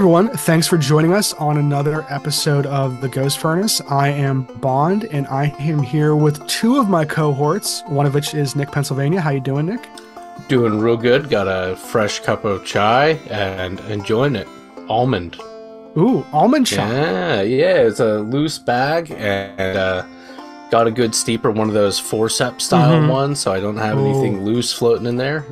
everyone, thanks for joining us on another episode of The Ghost Furnace. I am Bond, and I am here with two of my cohorts, one of which is Nick, Pennsylvania. How you doing, Nick? Doing real good. Got a fresh cup of chai and enjoying it. Almond. Ooh, almond chai. Yeah. It's a loose bag and got a good steeper, one of those forceps style ones, so I don't have anything loose floating in there.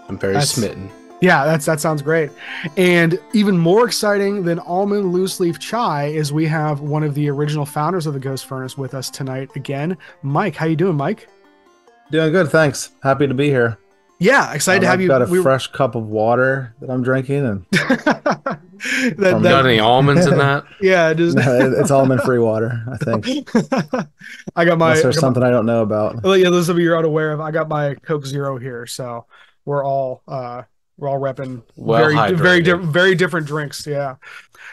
I'm very smitten. Yeah, that sounds great. And even more exciting than almond loose leaf chai is we have one of the original founders of the Ghost Furnace with us tonight again. Mike, how you doing, Mike? Doing good, thanks. Happy to be here. Yeah, excited to have you. I've got a fresh cup of water that I'm drinking, and got any almonds in that? Yeah, it is. No, it's almond-free water, I think. I got my. Unless there's something I don't know about. Oh yeah, those of you you're unaware of. I got my Coke Zero here, so we're all repping very different drinks. Yeah.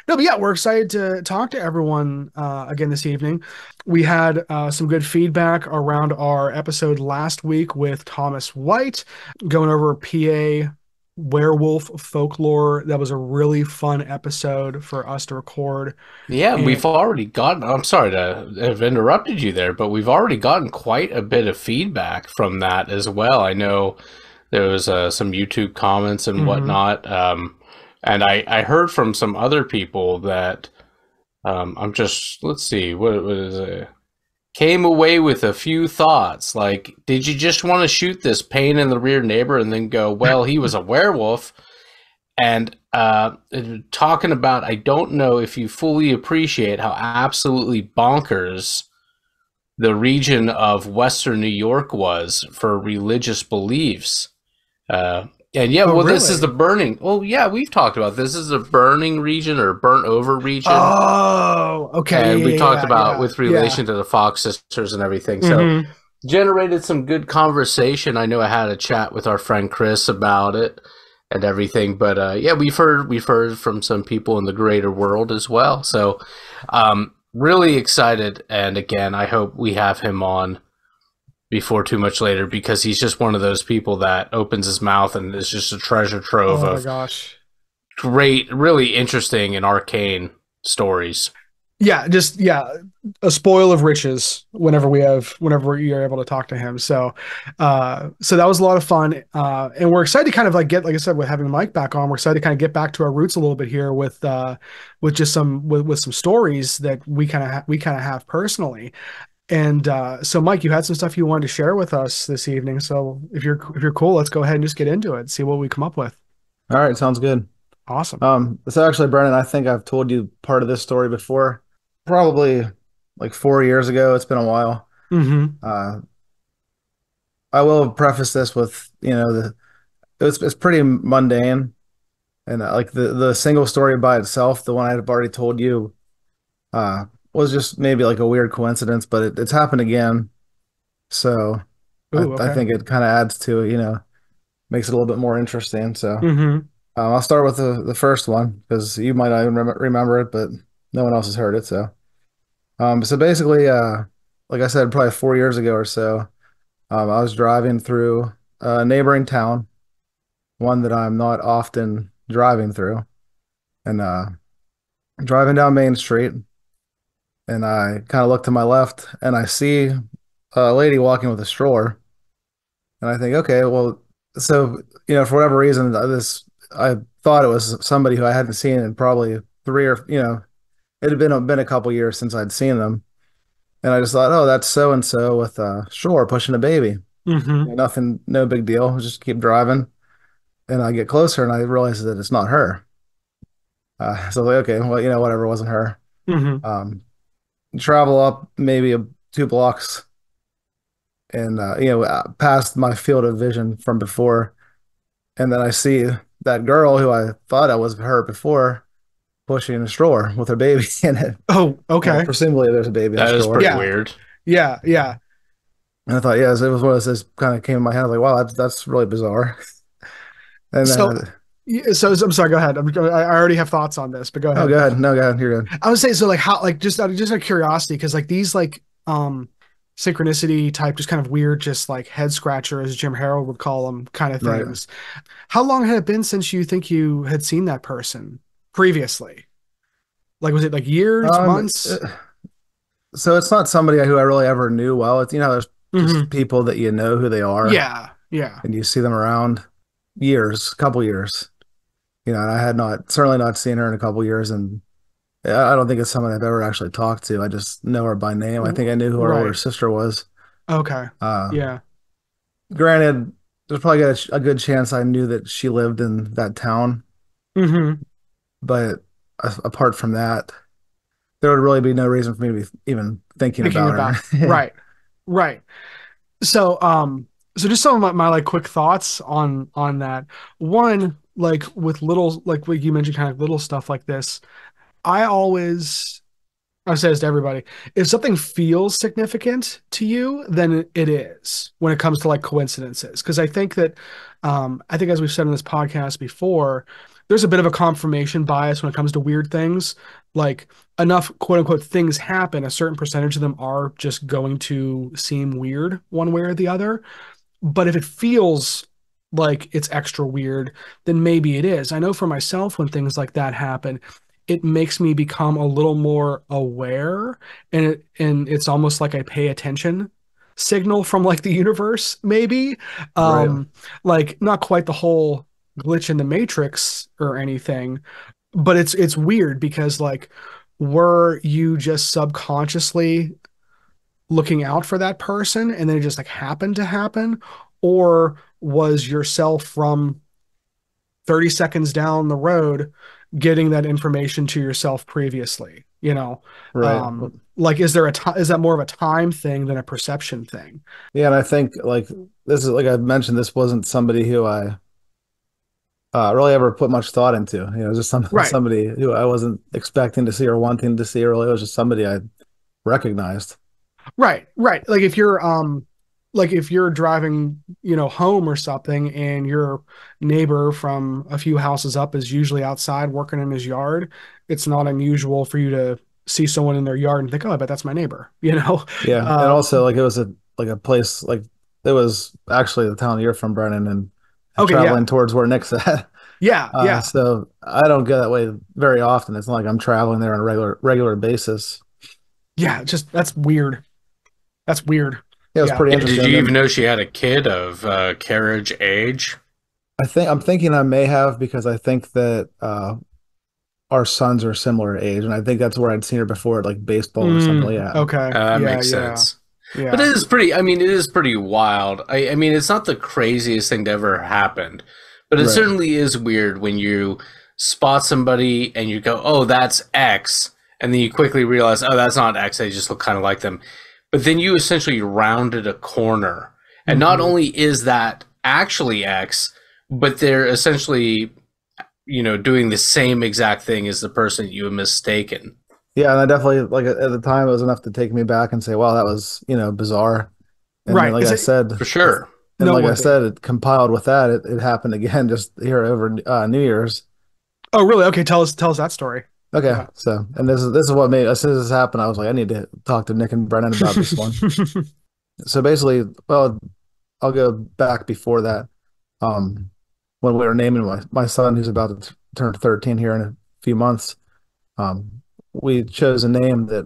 No, but yeah, we're excited to talk to everyone again this evening. We had some good feedback around our episode last week with Thomas White, going over PA werewolf folklore. That was a really fun episode for us to record. Yeah, we've already gotten, I'm sorry to have interrupted you there, but we've already gotten quite a bit of feedback from that as well. I know there was some YouTube comments and whatnot. And I heard from some other people that let's see, what was it? Came away with a few thoughts. Like, did you just want to shoot this pain in the rear neighbor and then go, well, he was a werewolf? And talking about, I don't know if you fully appreciate how absolutely bonkers the region of Western New York was for religious beliefs. And yeah, really? This is the burning. Oh, yeah, we've talked about this. This is a burning region or burnt over region. Oh, okay. And we talked about with relation to the Fox sisters and everything. So generated some good conversation. I know I had a chat with our friend Chris about it and everything. But yeah, we've heard from some people in the greater world as well. So really excited. And again, I hope we have him on before too much later, because he's just one of those people that opens his mouth and is just a treasure trove of great, really interesting and arcane stories. Yeah, a spoil of riches whenever you're able to talk to him. So that was a lot of fun. And we're excited to kind of like I said, with having Mike back on, we're excited to kind of get back to our roots a little bit here with just some stories that we kind of have personally. And so, Mike, you had some stuff you wanted to share with us this evening. So if you're cool, let's go ahead and just get into it. See what we come up with. All right, sounds good. Awesome. So actually, Brennan, I think I've told you part of this story before, probably like 4 years ago. It's been a while. I will preface this with, it's pretty mundane, and like the single story by itself, the one I've already told you, was just maybe like a weird coincidence, but it's happened again. So I think it kind of adds to, makes it a little bit more interesting. So I'll start with the first one, because you might not even remember it, but no one else has heard it. So so basically, like I said, probably 4 years ago or so, I was driving through a neighboring town, one that I'm not often driving through, and driving down Main Street. And I kind of look to my left, and I see a lady walking with a stroller. And I think, okay, well, so, for whatever reason, I thought it was somebody who I hadn't seen in probably it had been a couple years since I'd seen them. And I just thought, oh, that's so-and-so with a stroller pushing a baby. Nothing, no big deal. Just keep driving. And I get closer, and I realize that it's not her. So I was like, okay, well, whatever, it wasn't her. Travel up maybe 2 blocks, and past my field of vision from before, and then I see that girl who I thought I was her before pushing a stroller with her baby in it. Oh, okay. Presumably there's a baby in the stroller. That is pretty weird. Yeah. And I thought, it was one of those kind of came in my head, like, wow, that's really bizarre. And so I'm sorry, go ahead. I already have thoughts on this, but go ahead. Oh, go ahead. No, go ahead. You're good. I would say, so like how, like just out of curiosity, because like these synchronicity type, just kind of weird, just like head scratcher, as Jim Harold would call them, kind of things. Right. How long had it been since you think you had seen that person previously? Like, was it like years, Um, months? so it's not somebody who I really ever knew well. It's, there's just Hmm. people that you know who they are Yeah, yeah. and you see them around years, couple years. And I had not certainly not seen her in a couple years, and I don't think it's someone I've ever actually talked to. I just know her by name. I think I knew who her older Right. sister was. Okay. Uh, Yeah. Granted, there's probably a good chance I knew that she lived in that town, Hmm. but apart from that, there would really be no reason for me to be even thinking Thinking about about her. right, right. So, so just some of my like quick thoughts on that. One, like with little, like what you mentioned, kind of little stuff like this. I always I say this to everybody. If something feels significant to you, then it is when it comes to like coincidences. Because I think that, I think as we've said in this podcast before, there's a bit of a confirmation bias when it comes to weird things. Like enough quote unquote things happen, a certain percentage of them are just going to seem weird one way or the other. But if it feels like it's extra weird, then maybe it is. I know for myself, when things like that happen, it makes me become a little more aware, and it's almost like I pay attention signal from like the universe, maybe. Right. Like not quite the whole glitch in the matrix or anything, but it's weird because like were you just subconsciously looking out for that person and then it just like happened to happen, or was yourself from 30 seconds down the road getting that information to yourself previously, Right. like is there is that more of a time thing than a perception thing? Yeah, and I think like this is like I mentioned, this wasn't somebody who I really ever put much thought into. Just Right. somebody who I wasn't expecting to see or wanting to see. Really, it was just somebody I recognized. Right, right. Like if you're driving, home or something and your neighbor from a few houses up is usually outside working in his yard, it's not unusual for you to see someone in their yard and think, "Oh, I bet that's my neighbor," you know? Yeah, and Uh, also like it was a place like it was actually the town you're from, Brennan, and okay, yeah. traveling towards where Nick's at. Yeah, yeah. So I don't go that way very often. It's not like I'm traveling there on a regular basis. Yeah, just that's weird. That's weird. Yeah, it was Yeah. pretty Yeah, did interesting. you even And know she had a kid of carriage age? I'm thinking I may have because I think that our sons are similar age, and I think that's where I'd seen her before at like baseball or something. Like, yeah, Okay. That Yeah, makes yeah. sense. But it Yeah. is pretty, I mean, it is pretty wild. I mean, it's not the craziest thing to ever happened, but it right. certainly is weird when you spot somebody and you go, oh, that's X. And then you quickly realize, oh, that's not X. They just look kind of like them. But then you essentially rounded a corner. And not Hmm. only is that actually X, but they're essentially, doing the same exact thing as the person you have mistaken. Yeah, and I definitely like at the time it was enough to take me back and say, wow, that was, bizarre. And then Right. like Is I it said, For sure. noteworthy? it compiled with that, it happened again just here over New Year's. Oh, really? Okay, tell us that story. Okay, Yeah. so and this is what made as soon as this happened, I was like, I need to talk to Nick and Brennan about this one. So basically, well, I'll go back before that. Um, when we were naming my son, who's about to turn 13 here in a few months, we chose a name that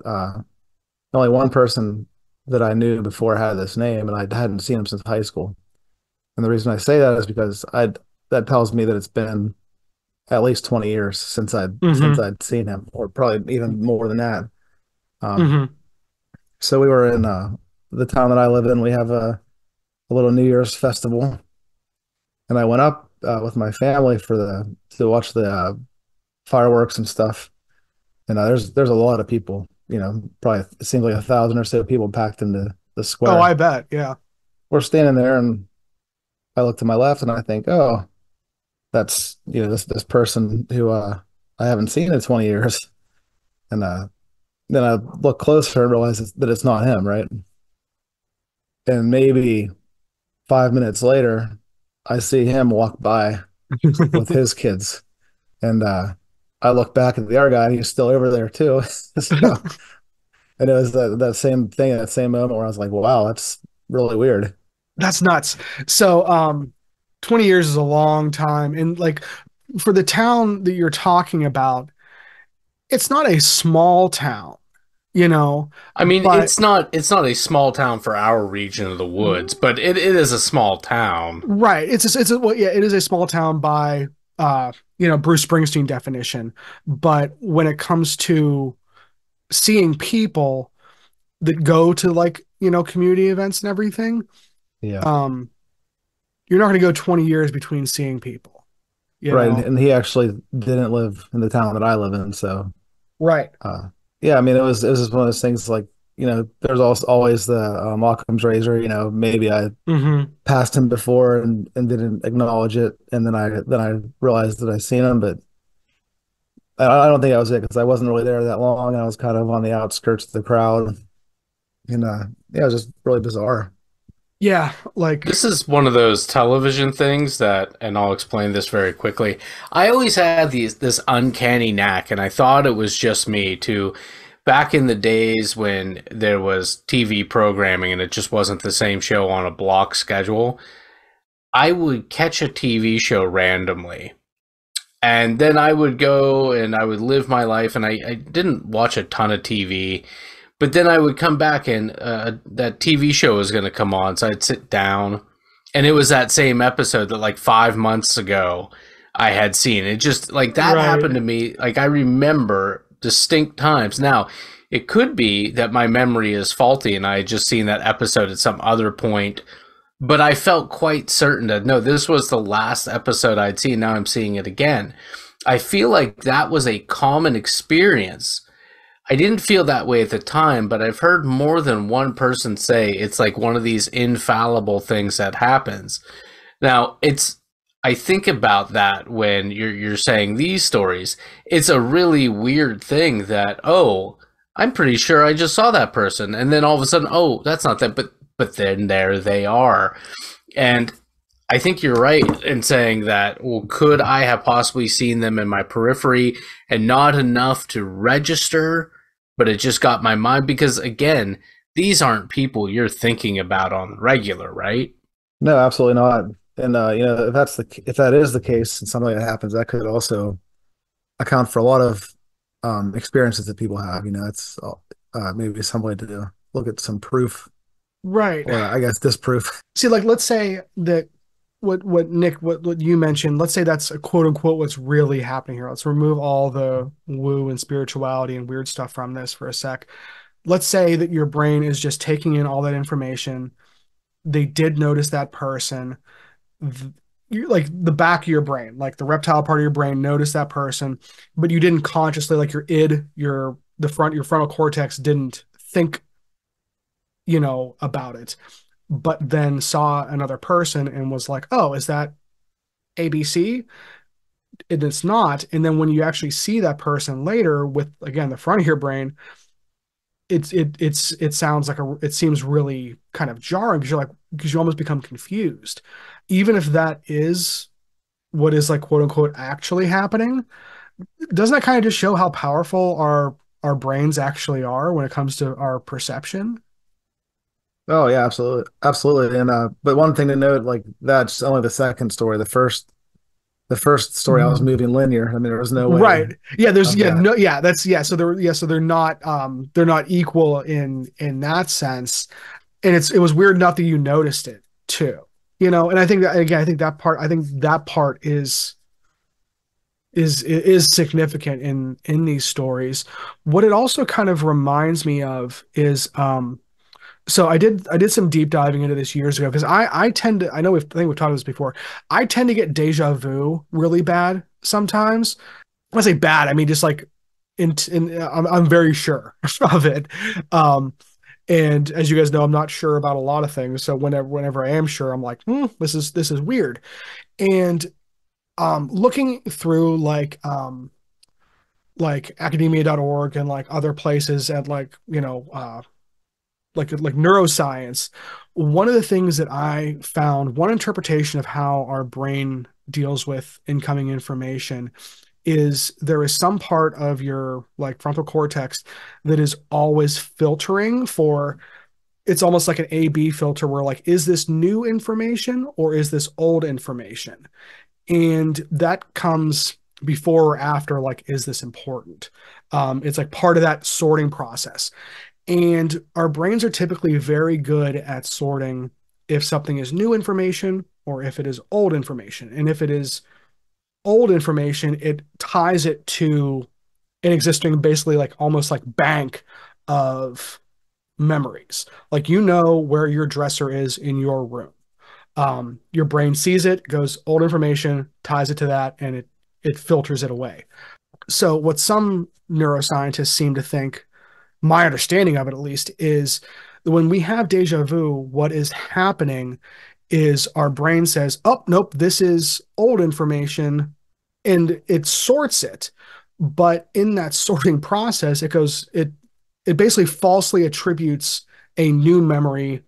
only one person that I knew before had this name, and I hadn't seen him since high school. And the reason I say that is because I that tells me that it's been at least 20 years since Hmm. I'd seen him, or probably even more than that. Um, Hmm. so we were in the town that I live in. We have a little New Year's festival, and I went up with my family to watch the fireworks and stuff. And there's a lot of people. Probably it seems like 1,000 or so people packed into the Oh, I square. bet. Yeah. We're standing there, and I look to my left, and I think, oh, that's this person who I haven't seen in 20 years. And then I look closer and realize that it's not him, right? And maybe 5 minutes later, I see him walk by with his kids, and I look back at the other guy, and he's still over there too. So, and it was that same thing, that same moment where I was like, "Wow, that's really weird." That's nuts. So, 20 years is a long time. And like for the town that you're talking about, it's not a small town, you know, I mean, but it's not a small town for our region of the woods, but it is a small town. right. Well, yeah, it is a small town by Bruce Springsteen definition. But when it comes to seeing people that go to like, community events and everything, Yeah. um, you're not going to go 20 years between seeing people, you Right. know? And he actually didn't live in the town that I live in. So, Right. yeah, I mean, it was just one of those things like, there's also always the Occam's razor, maybe I Hmm. passed him before and didn't acknowledge it. And then I realized that I seen him, but I don't think that was it because I wasn't really there that long. I was kind of on the outskirts of the crowd. And yeah, it was just really bizarre. Yeah. Like, This is one of those television things that, and I'll explain this very quickly. I always had this uncanny knack, and I thought it was just me to, back in the days when there was TV programming and it just wasn't the same show on a block schedule. I would catch a TV show randomly, and then I would go and I would live my life, and I didn't watch a ton of TV. But then I would come back and that TV show was going to come on. So I'd sit down and it was that same episode that like 5 months ago I had seen. It just like that right. happened to me. Like I remember distinct times. Now, it could be that my memory is faulty and I had just seen that episode at some other point, but I felt quite certain that no, this was the last episode I'd seen. Now I'm seeing it again. I feel like that was a common experience. I didn't feel that way at the time, but I've heard more than one person say it's like one of these infallible things that happens. Now, I think about that when you're saying these stories. It's a really weird thing that, oh, I'm pretty sure I just saw that person, and then all of a sudden, oh, that's not them, but then there they are. And I think you're right in saying that, well, could I have possibly seen them in my periphery and not enough to register, but it just got my mind? Because again, these aren't people you're thinking about on the regular, right? No, absolutely not. And if that is the case and something like that happens, that could also account for a lot of experiences that people have. It's maybe some way to look at some proof, Right. or I guess disproof. See, like, let's say that what Nick, what you mentioned, let's say that's a quote unquote what's really happening here. Let's remove all the woo and spirituality and weird stuff from this for a sec. Let's say that your brain is just taking in all that information. They did notice that person. You, like the back of your brain, like the reptile part of your brain, noticed that person, but you didn't consciously, like your id, your frontal cortex didn't think, about it, but then saw another person and was like, oh, is that ABC? And it's not. And then when you actually see that person later with, again, the front of your brain, it sounds like it seems really kind of jarring because you almost become confused. Even if that is what is like quote unquote actually happening, doesn't that kind of just show how powerful our brains actually are when it comes to our perception? Oh yeah, absolutely, absolutely. And but one thing to note, like that's only the second story. The first story, I was moving linear. I mean, there was no way Right. Yeah, there's of yeah, that. no, yeah, that's yeah, so they're not equal in that sense. And it was weird enough that you noticed it too. And I think that, again, I think that part is significant in these stories. What it also kind of reminds me of is so I did some deep diving into this years ago because I tend to, I know I think we've talked about this before. I tend to get deja vu really bad sometimes. When I say bad, I mean just like I'm very sure of it. Um, and as you guys know, I'm not sure about a lot of things. So whenever I am sure, I'm like, this is weird. And looking through like academia.org and like other places at like like neuroscience, one of the things that I found, one interpretation of how our brain deals with incoming information, is there is some part of your like frontal cortex that is always filtering for, it's almost like an A/B filter where like, is this new information or is this old information? And that comes before or after, like, is this important? It's like part of that sorting process. And our brains are typically very good at sorting if something is new information or if it is old information. And if it is old information, it ties it to an existing, basically like almost like bank of memories. Like, you know where your dresser is in your room. Your brain sees it, goes old information, ties it to that, and it filters it away. So what some neuroscientists seem to think, my understanding of it at least, is that when we have deja vu, what is happening is our brain says, oh, nope, this is old information, and it sorts it. But in that sorting process, it basically falsely attributes a new memory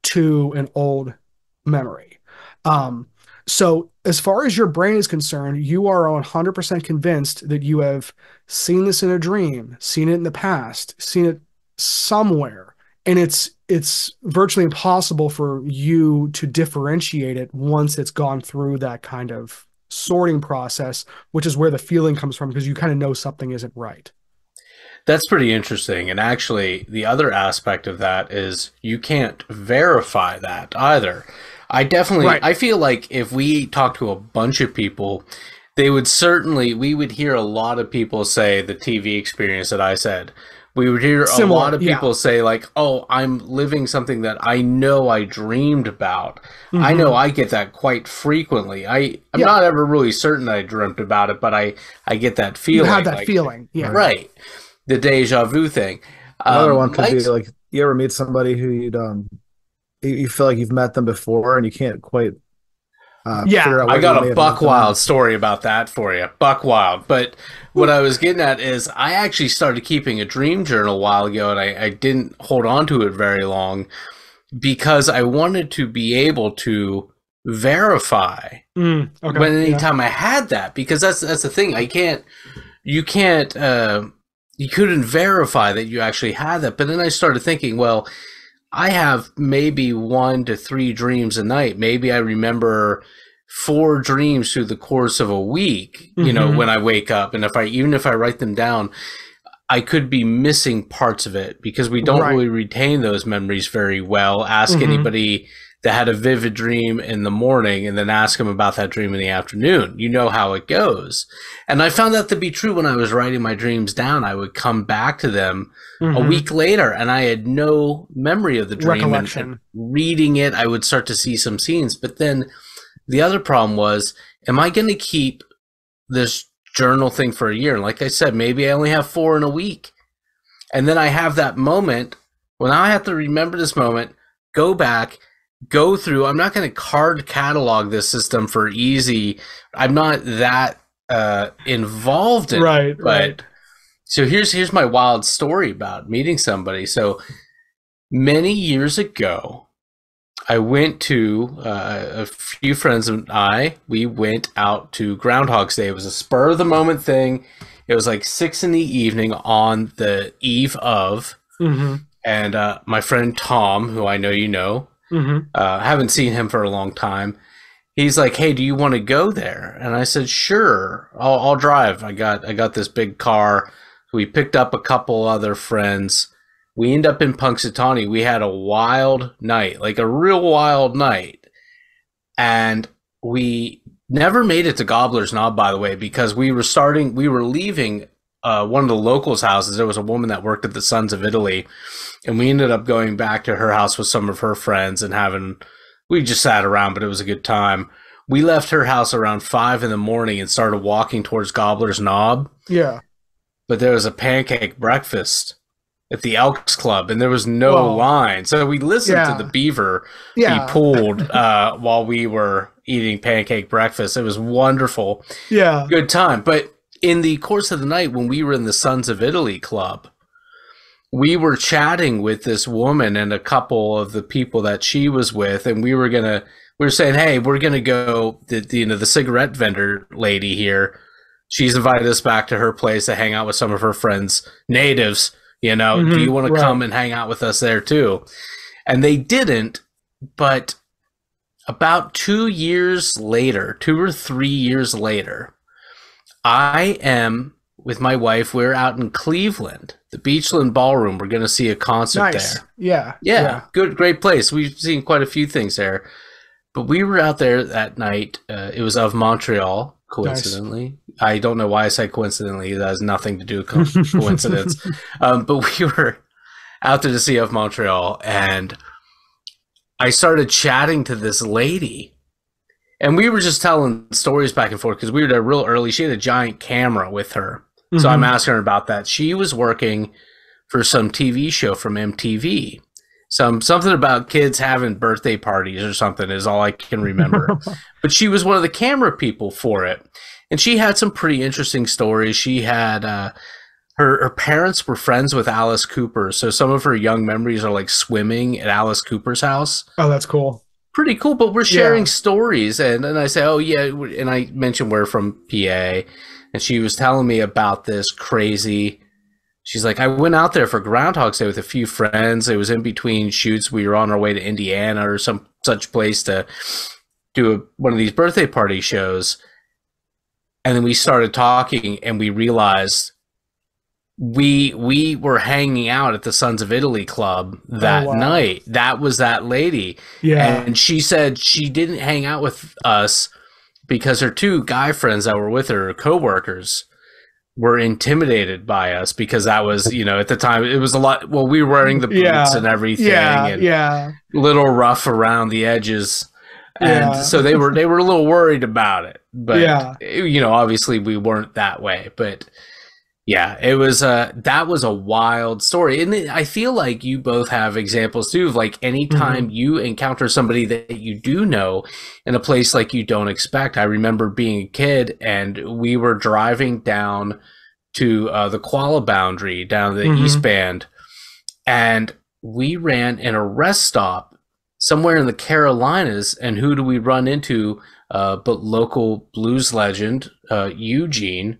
to an old memory. Um, so as far as your brain is concerned, you are 100% convinced that you have seen this in a dream, seen it in the past, seen it somewhere, and it's virtually impossible for you to differentiate it once it's gone through that kind of sorting process, which is where the feeling comes from, because you kind of know something isn't right. That's pretty interesting. And actually, the other aspect of that is you can't verify that either. Right. I feel like if we talk to a bunch of people, we would hear a lot of people say the TV experience that I said. We would hear a lot of people say, like, oh, I'm living something that I know I dreamed about. I know I get that quite frequently. I'm not ever really certain that I dreamt about it, but I get that feeling. You have that feeling. Yeah. Right. The deja vu thing. Another one could be like, you ever meet somebody who you feel like you've met them before and you can't quite figure out. I got a buck wild story about that for you. Buck wild. But what I was getting at is I actually started keeping a dream journal a while ago, and I didn't hold on to it very long because I wanted to be able to verify anytime I had that, because that's the thing. You couldn't verify that you actually had that. But then I started thinking, well, I have maybe 1 to 3 dreams a night. Maybe I remember 4 dreams through the course of a week, you know, when I wake up. And even if I write them down, I could be missing parts of it because we don't really retain those memories very well. Ask anybody that had a vivid dream in the morning and then ask them about that dream in the afternoon. You know how it goes. And I found that to be true when I was writing my dreams down. I would come back to them a week later and I had no memory of the dream. And reading it, I would start to see some scenes. But then the other problem was, am I going to keep this journal thing for a year? And like I said, maybe I only have 4 in a week. And then I have that moment. Well, now I have to remember this moment, go back, go through. I'm not going to card catalog this system for easy. I'm not that involved in it. But so here's my wild story about meeting somebody. So many years ago, I went to a few friends and we went out to Groundhog's Day. It was a spur of the moment thing. It was like 6 p.m. on the eve of, and my friend Tom, who I know you know, haven't seen him for a long time. He's like, "Hey, do you want to go there?" And I said, "Sure, I'll drive. I got this big car." We picked up a couple other friends. We end up in Punxsutawney. We had a wild night, like a real wild night. And we never made it to Gobbler's Knob, by the way, because we were leaving one of the locals' houses. There was a woman that worked at the Sons of Italy. And we ended up going back to her house with some of her friends and we just sat around, but it was a good time. We left her house around 5 a.m. and started walking towards Gobbler's Knob. Yeah. But there was a pancake breakfast at the Elks Club, and there was no line. So we listened to the beaver be pulled while we were eating pancake breakfast. It was wonderful. Yeah. Good time. But in the course of the night, when we were in the Sons of Italy Club, we were chatting with this woman and a couple of the people that she was with, and we were saying, hey, we're going to go, the cigarette vendor lady here, she's invited us back to her place to hang out with some of her friends, natives. Do you want to come and hang out with us there too? And they didn't, but about 2 years later, 2 or 3 years later, I am with my wife. We're out in Cleveland, the Beachland Ballroom. We're going to see a concert Nice. there. Yeah. Yeah, good, great place. We've seen quite a few things there. But we were out there that night. It was of Montreal, coincidentally. Nice. I don't know why I said coincidentally. That has nothing to do with coincidence. But we were out there to see of Montreal, and I started chatting to this lady. And we were just telling stories back and forth because we were there real early. She had a giant camera with her. Mm-hmm. So I'm asking her about that. She was working for some TV show from MTV. Something about kids having birthday parties or something is all I can remember. But she was one of the camera people for it. And she had some pretty interesting stories. She had her parents were friends with Alice Cooper. So some of her young memories are like swimming at Alice Cooper's house. Oh, that's cool. Pretty cool. But we're sharing stories. And I say, oh, yeah. And I mentioned we're from PA. And she was telling me about this crazy... She's like, I went out there for Groundhog's Day with a few friends. It was in between shoots. We were on our way to Indiana or some such place to do one of these birthday party shows. And then we started talking, and we realized we were hanging out at the Sons of Italy Club that night. That was that lady. Yeah. And she said she didn't hang out with us because her two guy friends that were with her, coworkers, were intimidated by us because that was, at the time it was a lot. Well, we were wearing the boots and everything, and a little rough around the edges, and so they were a little worried about it. But obviously we weren't that way. But yeah, it was that was a wild story, and I feel like you both have examples too of like anytime you encounter somebody that you do know in a place like you don't expect. I remember being a kid, and we were driving down to the Koala Boundary down the East Band, and we ran in a rest stop somewhere in the Carolinas. And who do we run into? But local blues legend Eugene.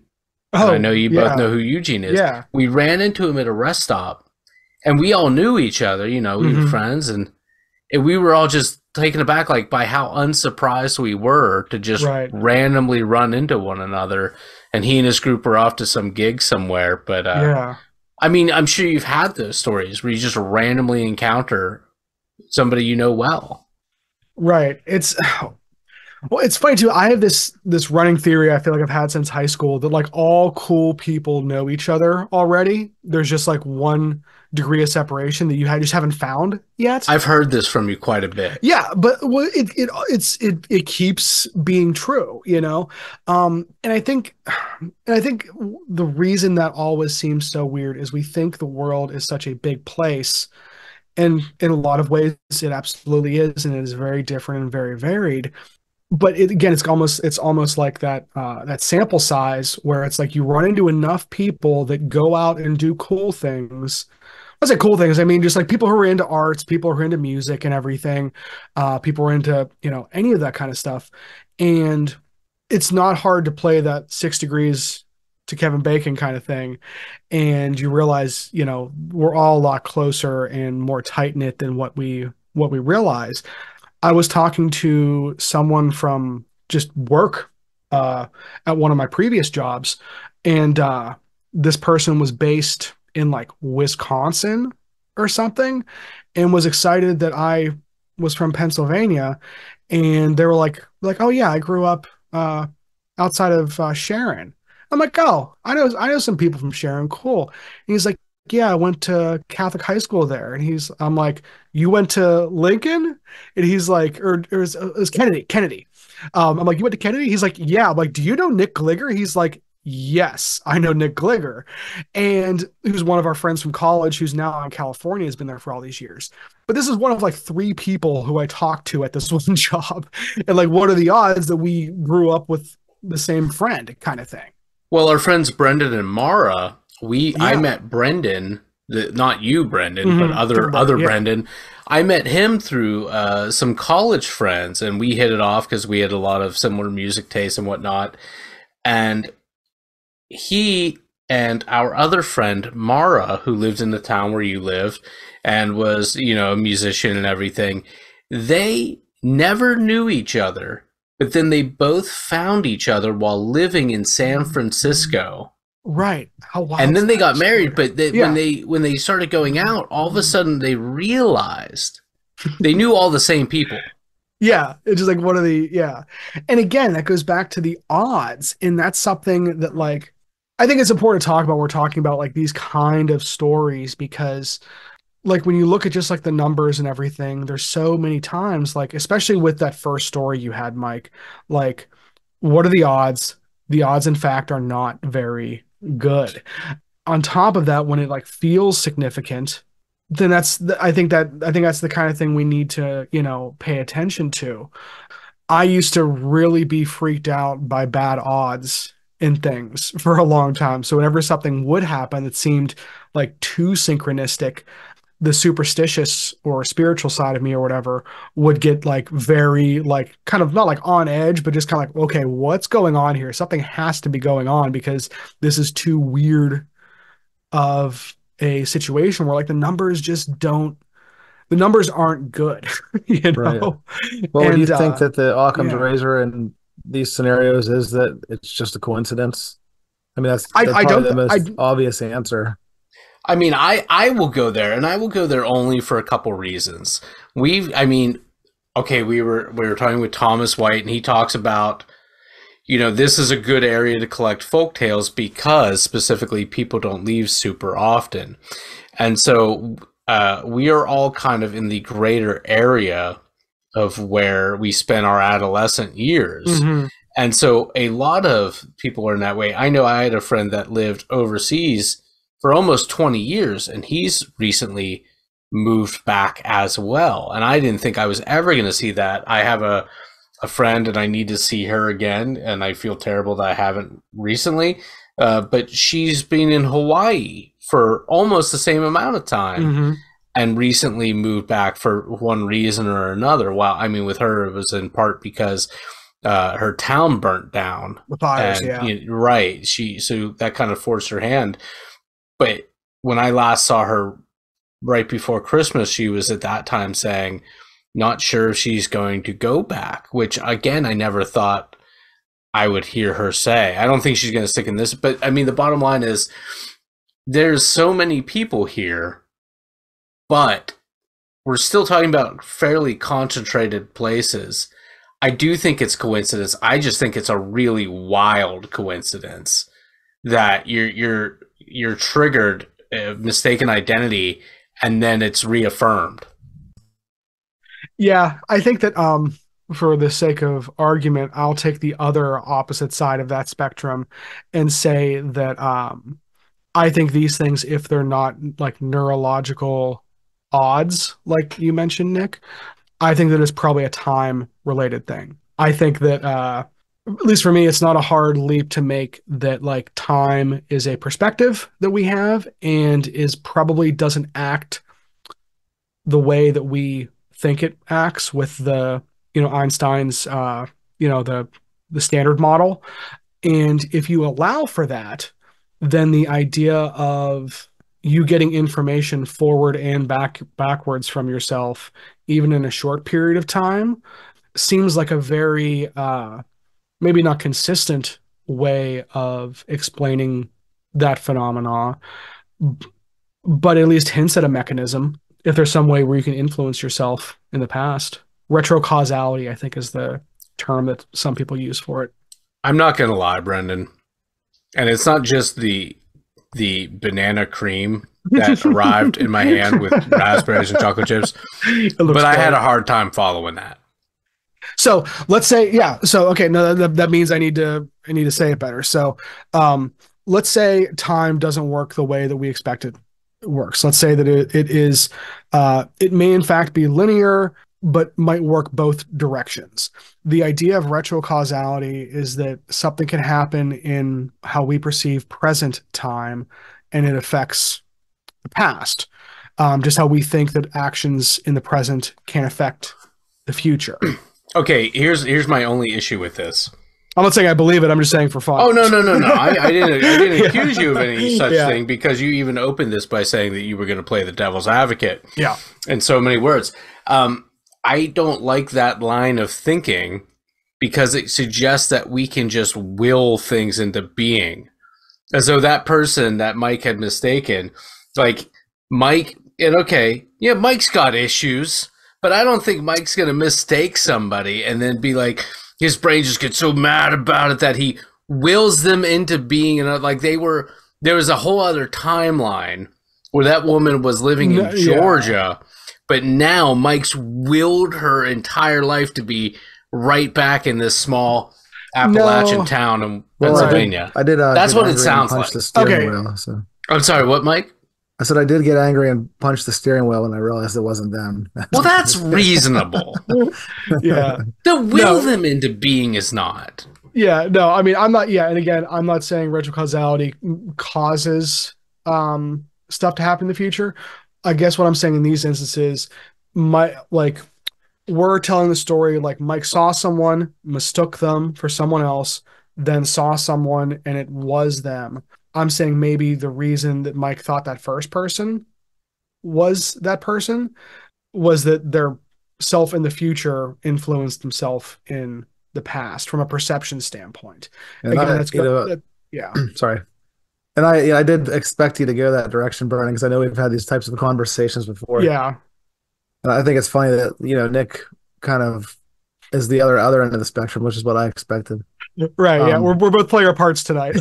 Oh, I know you both know who Eugene is. Yeah. We ran into him at a rest stop, and we all knew each other, we were friends, and we were all just taken aback like by how unsurprised we were to just randomly run into one another. And he and his group were off to some gig somewhere. But I mean, I'm sure you've had those stories where you just randomly encounter somebody you know well. Right. Well, it's funny too. I have this running theory I feel like I've had since high school that like all cool people know each other already. There's just like one degree of separation that you just haven't found yet. I've heard this from you quite a bit. Yeah, but it keeps being true, And I think the reason that always seems so weird is we think the world is such a big place. And in a lot of ways, it absolutely is, and it is very different and very varied. But it's almost like that sample size where it's like you run into enough people that go out and do cool things. I say cool things, I mean just like people who are into arts, people who are into music and everything, people who are into any of that kind of stuff, and it's not hard to play that 6 degrees to Kevin Bacon kind of thing, and you realize we're all a lot closer and more tight knit than what we realize. I was talking to someone from just work at one of my previous jobs, and this person was based in like Wisconsin or something, and was excited that I was from Pennsylvania, and they were like, oh yeah, I grew up outside of Sharon. I'm like, oh, I know some people from Sharon, cool. And he's like, yeah, I went to Catholic high school there. And I'm like, you went to Lincoln? And he's like, or it was Kennedy. I'm like, you went to Kennedy? He's like, yeah. I'm like, do you know Nick Gligor? He's like, yes, I know Nick Gligor. And he was one of our friends from college who's now in California, has been there for all these years. But this is one of like 3 people who I talked to at this one job. And like, what are the odds that we grew up with the same friend kind of thing? Well, our friends Brendan and Mara, I met Brendan, not you, Brendan, but other Brendan. I met him through some college friends, and we hit it off because we had a lot of similar music tastes and whatnot. And he and our other friend Mara, who lived in the town where you lived and was, a musician and everything, they never knew each other, but then they both found each other while living in San Francisco. Right. How wild. And then they got married, but Yeah. when they started going out, all of a sudden they realized they knew all the same people. Yeah, it's just like one of the and again, that goes back to the odds, and that's something that, like, I think it's important to talk about. We're talking about like these kind of stories because, like, when you look at just like the numbers and everything, there's so many times, like, especially with that first story you had, Mike, like, what are the odds? The odds, in fact, are not very good. On top of that, when it like feels significant, then I think that's the kind of thing we need to, pay attention to. I used to really be freaked out by bad odds in things for a long time. So whenever something would happen that seemed like too synchronistic, the superstitious or spiritual side of me or whatever would get like very, like, kind of not like on edge, but just kind of like, okay, what's going on here? Something has to be going on because this is too weird of a situation where, like, the numbers aren't good, Right. Well, do you And think that the Occam's yeah, razor in these scenarios is that it's just a coincidence? I mean, that's I probably don't the I most obvious answer. I mean, I will go there, and I will go there only for a couple reasons. Okay, we were talking with Thomas White, and he talks about, this is a good area to collect folk tales because specifically people don't leave super often. And so we are all kind of in the greater area of where we spent our adolescent years. Mm-hmm. And so a lot of people are in that way. I know I had a friend that lived overseas for almost 20 years, and he's recently moved back as well. And I didn't think I was ever going to see that. I have a friend and I need to see her again, and I feel terrible that I haven't recently. But she's been in Hawaii for almost the same amount of time. Mm-hmm. And recently moved back for one reason or another. Well, I mean, with her, it was in part because her town burnt down. The fires, and, right. So that kind of forced her hand. But when I last saw her right before Christmas, she was at that time saying, not sure if she's going to go back, which, again, I never thought I would hear her say. I don't think she's going to stick in this. But, I mean, the bottom line is there's so many people here, but we're still talking about fairly concentrated places. I do think it's coincidence. I just think it's a really wild coincidence that you're triggered mistaken identity, and then it's reaffirmed. Yeah, I think that for the sake of argument, I'll take the other opposite side of that spectrum and say that I think these things, if they're not like neurological odds, like you mentioned, Nick, I think that it's probably a time related thing. I think that at least for me, it's not a hard leap to make that, like, time is a perspective that we have and is probably doesn't act the way that we think it acts with the, Einstein's, the standard model. And if you allow for that, then the idea of you getting information forward and backwards from yourself, even in a short period of time, seems like a very maybe not consistent way of explaining that phenomena, but at least hints at a mechanism. If there's some way where you can influence yourself in the past, retrocausality, I think, is the term that some people use for it. I'm not going to lie, Brendan. And it's not just the banana cream that arrived in my hand with raspberries and chocolate chips, but I had a hard time following that. So let's say, yeah. So, okay. No, that means I need to say it better. So, let's say time doesn't work the way that we expect it works. Let's say that it is, it may in fact be linear, but might work both directions. The idea of retrocausality is that something can happen in how we perceive present time, and it affects the past. Just how we think that actions in the present can affect the future. Okay, here's my only issue with this. I'm not saying I believe it. I'm just saying for fun. Oh, no. I didn't accuse you of any such thing, because you even opened this by saying that you were going to play the devil's advocate. Yeah. In so many words. I don't like that line of thinking because it suggests that we can just will things into being. As though that person that Mike had mistaken, like Mike, and okay, yeah, Mike's got issues, but I don't think Mike's going to mistake somebody and then be like, his brain just gets so mad about it that he wills them into being, and like there was a whole other timeline where that woman was living in Georgia, but now Mike's willed her entire life to be right back in this small Appalachian town in Pennsylvania. I did. That's what it sounds like. The steering wheel, so. I'm sorry, what, Mike? I said I did get angry and punched the steering wheel, and I realized it wasn't them. Well, that's reasonable. Yeah. To will them into being is not. Yeah, no, I mean, I'm not, and again, I'm not saying retrocausality causes stuff to happen in the future. I guess what I'm saying in these instances, we're telling the story like Mike saw someone, mistook them for someone else, then saw someone and it was them. I'm saying maybe the reason that Mike thought that first person was that person was that their self in the future influenced himself in the past from a perception standpoint. And again, that's good. Sorry. And I did expect you to go that direction, Bernie, because I know we've had these types of conversations before. Yeah. And I think it's funny that, Nick kind of is the other end of the spectrum, which is what I expected. Right. Yeah. We're both playing our parts tonight.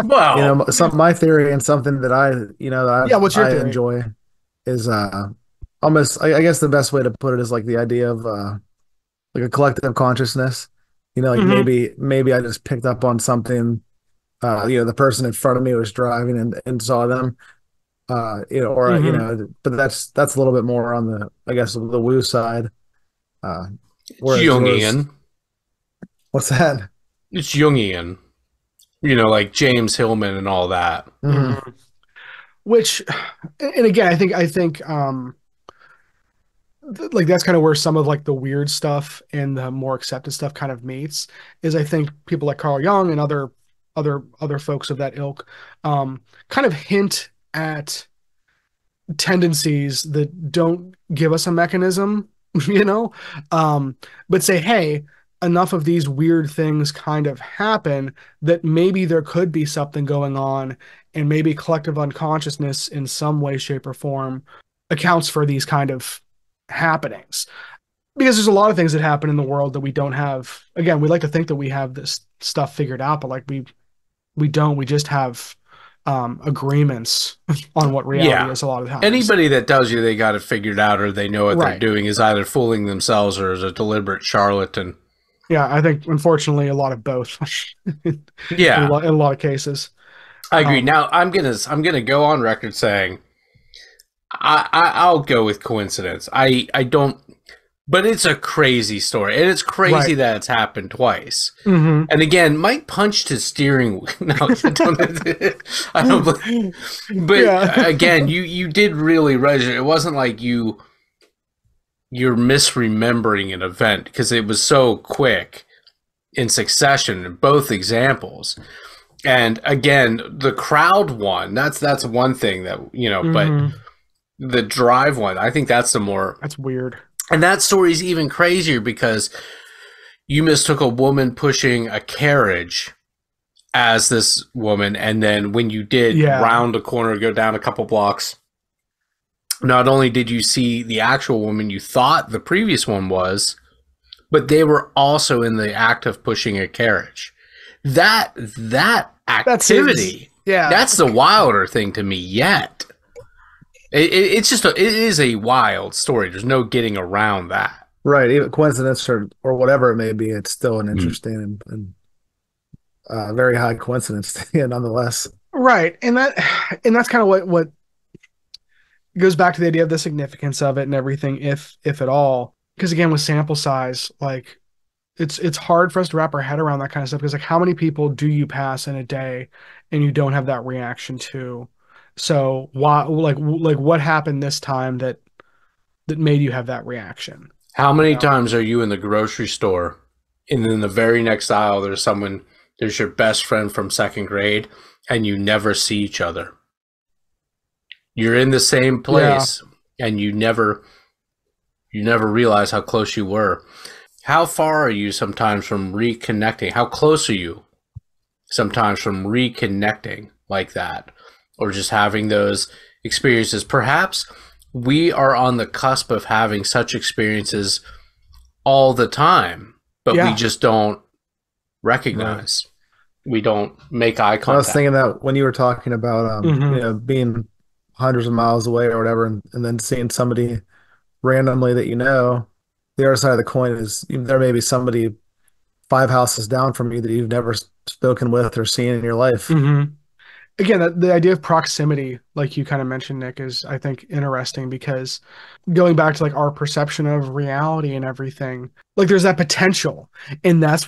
Well, my theory and something that what's your theory? Enjoy is almost, I guess the best way to put it is like the idea of like a collective consciousness. Maybe I just picked up on something. The person in front of me was driving and saw them. But that's a little bit more on the, I guess, the woo side. Jungian. What's that? It's Jungian. Like James Hillman and all that. Mm-hmm. Which, and again, I think like that's kind of where some of like the weird stuff and the more accepted stuff kind of meets. Is I think people like Carl Jung and other folks of that ilk kind of hint at tendencies that don't give us a mechanism, but say, hey, enough of these weird things kind of happen that maybe there could be something going on, and maybe collective unconsciousness in some way, shape, or form accounts for these kind of happenings. Because there's a lot of things that happen in the world that we don't have. Again, we like to think that we have this stuff figured out, but like we don't. We just have agreements on what reality is a lot of times. Anybody that tells you they got it figured out or they know what they're doing is either fooling themselves or is a deliberate charlatan. Yeah, I think unfortunately a lot of both. in a lot of cases. I agree. Now I'm gonna go on record saying I'll go with coincidence. I don't. But it's a crazy story, and it's crazy that it's happened twice. Mm-hmm. And again, Mike punched his steering wheel. No, I don't believe. But again, you did really register. It wasn't like you're misremembering an event because it was so quick in succession in both examples. And again, the crowd one. That's one thing that but the drive one, I think that's weird. And that story is even crazier because you mistook a woman pushing a carriage as this woman, and then when you did round a corner, go down a couple blocks, not only did you see the actual woman you thought the previous one was, but they were also in the act of pushing a carriage. That activity, that's the wilder thing to me yet. It is a wild story. There's no getting around that. Right. Even coincidence or whatever it may be, it's still an interesting and very high coincidence nonetheless. Right. And that's kind of what goes back to the idea of the significance of it and everything, if at all. Because again, with sample size, like it's hard for us to wrap our head around that kind of stuff. Because like, how many people do you pass in a day and you don't have that reaction to? So why, like what happened this time that made you have that reaction? How many times are you in the grocery store and in the very next aisle there's your best friend from second grade and you never see each other? You're in the same place and you never You never realize how close you were. How far are you sometimes from reconnecting? How close are you sometimes from reconnecting like that? Or just having those experiences? Perhaps we are on the cusp of having such experiences all the time, but we Yeah. just don't Right. recognize. We don't make eye And I was contact. thinking that when you were talking about Hmm. being hundreds of miles away or whatever, and then seeing somebody randomly that you know, the other side of the coin is there may be somebody five houses down from you that you've never spoken with or seen in your life. Hmm. Again, the idea of proximity, like you kind of mentioned, Nick, is I think interesting because going back to like our perception of reality and everything, like there's that potential, and that's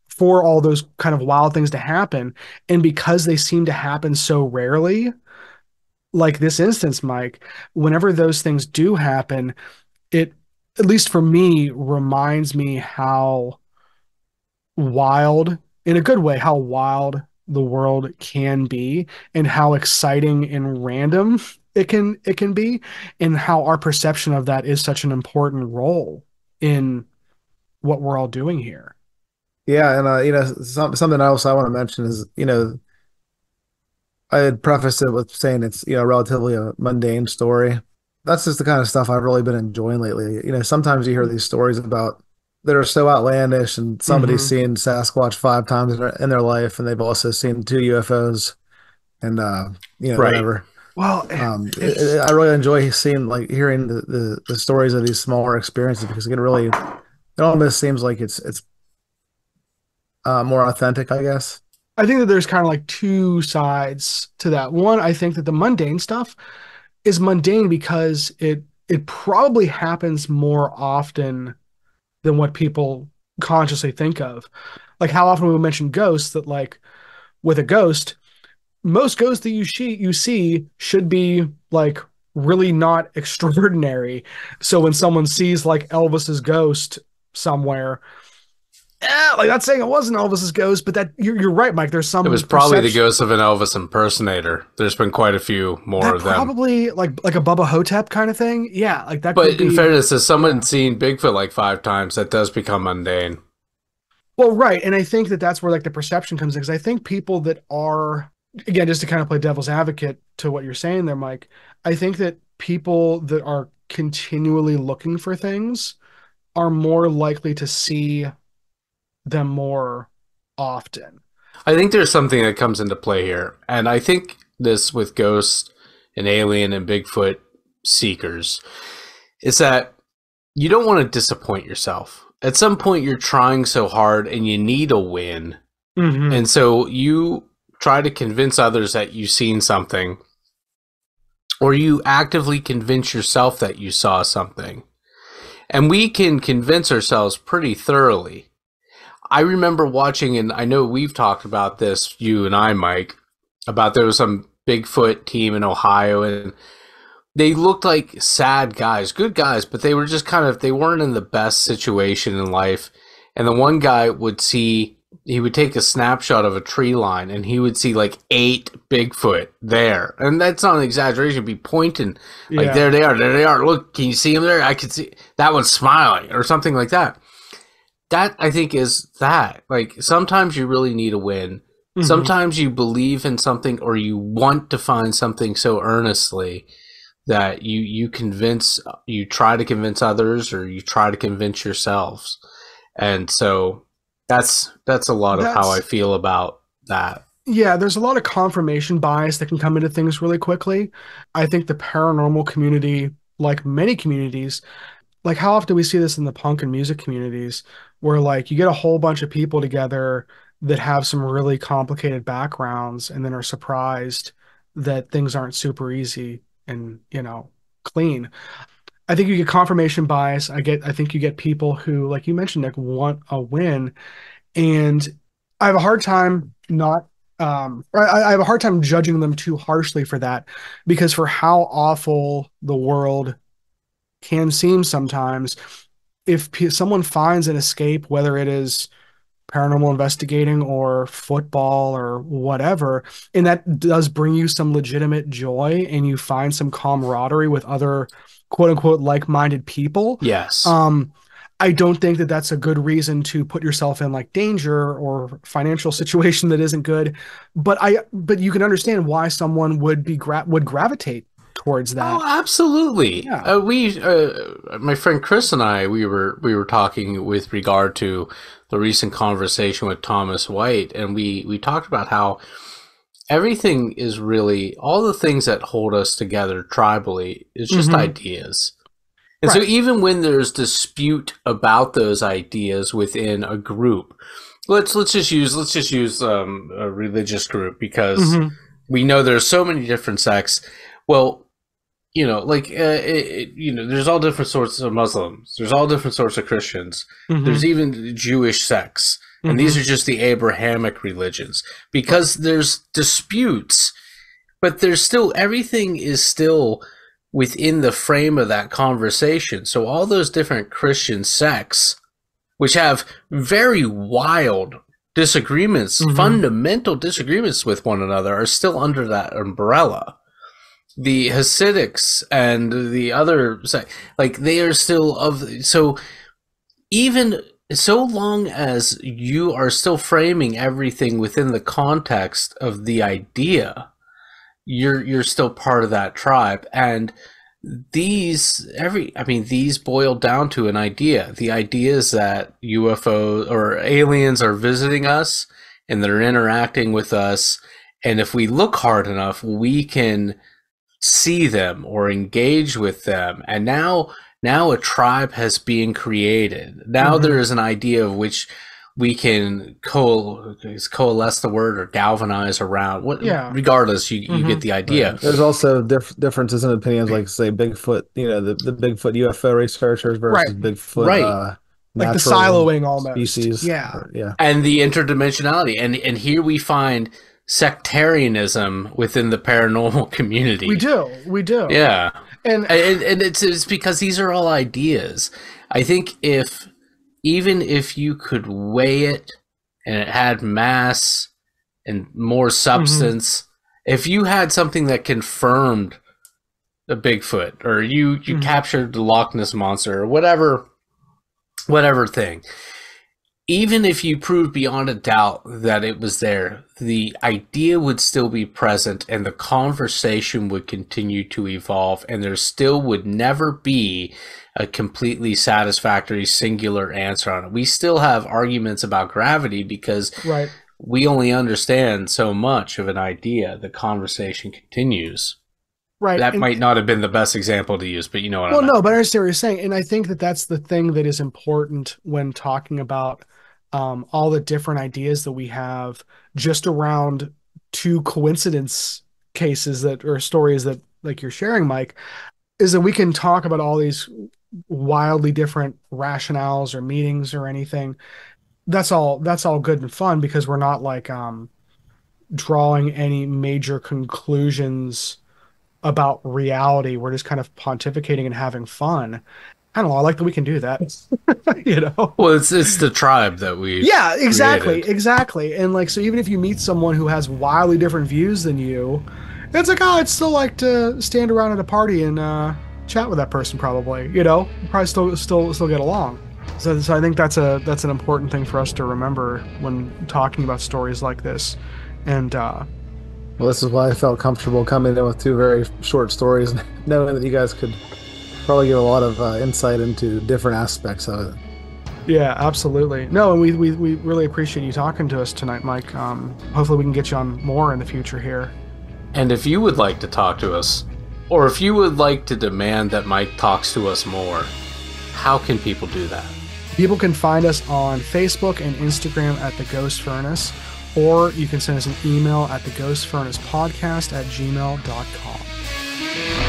for all those kind of wild things to happen. And because they seem to happen so rarely, like this instance, Mike, whenever those things do happen, it, at least for me, reminds me how wild, in a good way, how wild the world can be and how exciting and random it can be, and how our perception of that is such an important role in what we're all doing here. Yeah, and something else I want to mention is I had prefaced it with saying it's relatively a mundane story. That's just the kind of stuff I've really been enjoying lately. Sometimes you hear these stories about that are so outlandish, and somebody's Hmm. seen Sasquatch five times in their life, and they've also seen two UFOs, and Right. whatever. Well, it's I really enjoy seeing like hearing the stories of these smaller experiences because it almost seems like it's more authentic, I guess. I think that there's kind of like two sides to that. One, I think that the mundane stuff is mundane because it probably happens more often than what people consciously think of. Like how often we mention ghosts, that like with a ghost, most ghosts that you see should be like really not extraordinary. So when someone sees like Elvis's ghost somewhere, like that's saying it wasn't Elvis's ghost, but that you're right, Mike. There's It was some probably the perception ghost of an Elvis impersonator. There's been quite a few more that of them. probably like a Bubba Hotep kind of thing. Yeah, like that could But in be. fairness, as someone Yeah. seen Bigfoot like five times, that does become mundane. Well, right. And I think that that's where like the perception comes in because I think people that are, again, just to kind of play devil's advocate to what you're saying there, Mike, I think that people that are continually looking for things are more likely to see them more often. I think there's something that comes into play here. And I think this with ghosts and alien and Bigfoot seekers is that you don't want to disappoint yourself. At some point, you're trying so hard and you need a win. Hmm. And so you try to convince others that you've seen something, or you actively convince yourself that you saw something. And we can convince ourselves pretty thoroughly. I remember watching, and I know we've talked about this, you and I, Mike, about there was some Bigfoot team in Ohio, and they looked like sad guys, good guys, but they were just kind of, they weren't in the best situation in life. And the one guy would see, he would take a snapshot of a tree line and he would see like 8 Bigfoot there. And that's not an exaggeration, be pointing like, Yeah. there they are. Look, can you see them there? I can see that one's smiling or something like that. That I think is that. Like sometimes you really need a win. Hmm. Sometimes you believe in something or you want to find something so earnestly that you try to convince others or you try to convince yourselves. And so that's a lot of how I That's, feel about that. yeah, there's a lot of confirmation bias that can come into things really quickly. I think the paranormal community, like many communities, like how often we see this in the punk and music communities where like you get a whole bunch of people together that have some really complicated backgrounds and then are surprised that things aren't super easy and clean. I think you get confirmation bias. I think you get people who, like you mentioned, Nick, want a win. And I have a hard time not I have a hard time judging them too harshly for that, because for how awful the world can seem sometimes, if someone finds an escape, whether it is paranormal investigating or football or whatever, and that does bring you some legitimate joy and you find some camaraderie with other quote unquote like-minded people. Yes. I don't think that that's a good reason to put yourself in like danger or financial situation that isn't good. But you can understand why someone would gravitate towards that. Oh, absolutely. Yeah. My friend Chris and I, we were talking with regard to the recent conversation with Thomas White, and we talked about how everything is really, all the things that hold us together tribally is just ideas. And so even when there's dispute about those ideas within a group, let's just use a religious group, because we know there's so many different sects. Well, there's all different sorts of Muslims. There's all different sorts of Christians. There's even Jewish sects. And these are just the Abrahamic religions, because there's disputes, but there's still, everything is still within the frame of that conversation. So all those different Christian sects, which have very wild disagreements, fundamental disagreements with one another, are still under that umbrella. The Hasidics and the other, like, they are still so even so long as you are still framing everything within the context of the idea, you're still part of that tribe. And these boil down to an idea. The idea is that UFO or aliens are visiting us and they're interacting with us, and if we look hard enough, we can see them or engage with them. And now a tribe has been created. Now there is an idea of which we can coalesce the word, or galvanize around. Regardless, you get the idea. Right. There's also differences in opinions, like say Bigfoot. The Bigfoot UFO researchers versus Bigfoot, like the siloing almost species. And the interdimensionality. And here we find sectarianism within the paranormal community. We do. Yeah, and it's because these are all ideas. I think even if you could weigh it and it had mass and more substance, if you had something that confirmed a Bigfoot, or you captured the Loch Ness Monster, or whatever thing, even if you proved beyond a doubt that it was there, the idea would still be present and the conversation would continue to evolve, and there still would never be a completely satisfactory singular answer on it. We still have arguments about gravity because we only understand so much of an idea. The conversation continues. Right. That might not have been the best example to use, but you know what I mean. Well, no, but I understand what you're saying. And I think that that's the thing that is important when talking about all the different ideas that we have just around two coincidence cases or stories that, like you're sharing, Mike, is that we can talk about all these wildly different rationales or meanings or anything. That's all good and fun, because we're not like drawing any major conclusions about reality. We're just kind of pontificating and having fun. I don't know. I like that we can do that. Well, it's the tribe that we exactly. And like, so even if you meet someone who has wildly different views than you, it's like, oh, I'd still like to stand around at a party and chat with that person. Probably, probably still get along. So I think that's an important thing for us to remember when talking about stories like this. And well, this is why I felt comfortable coming in with two very short stories, knowing that you guys could probably give a lot of insight into different aspects of it. Yeah, absolutely. No, and we really appreciate you talking to us tonight, Mike. Hopefully we can get you on more in the future here. And if you would like to talk to us, or if you would like to demand that Mike talks to us more, how can people do that? People can find us on Facebook and Instagram at The Ghost Furnace, or you can send us an email at theghostfurnacepodcast@gmail.com.